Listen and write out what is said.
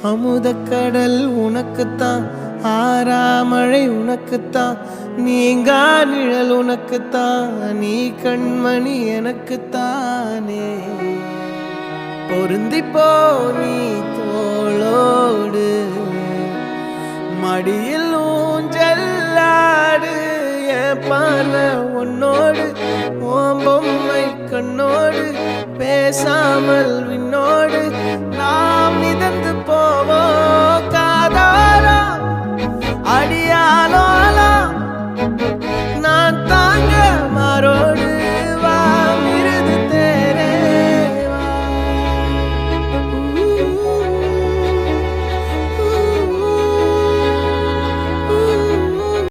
அமுதக்கடல் உனக்குத்தான், ஆறாமழை உனக்குத்தான், நீங்கா நிழல் உனக்குத்தான், நீ கண்மணி எனக்குத்தானே. பொருந்திப்போ நீ தோளோடு, மடியில் ஊஞ்சல்லாடு, என் பார்வை உன்னோடு, ஓம் பொம்மை கண்ணோடு, பேசாமல் விண்ணோடு நாம் மிதந்து போவோம் காதாரா அடியாலோ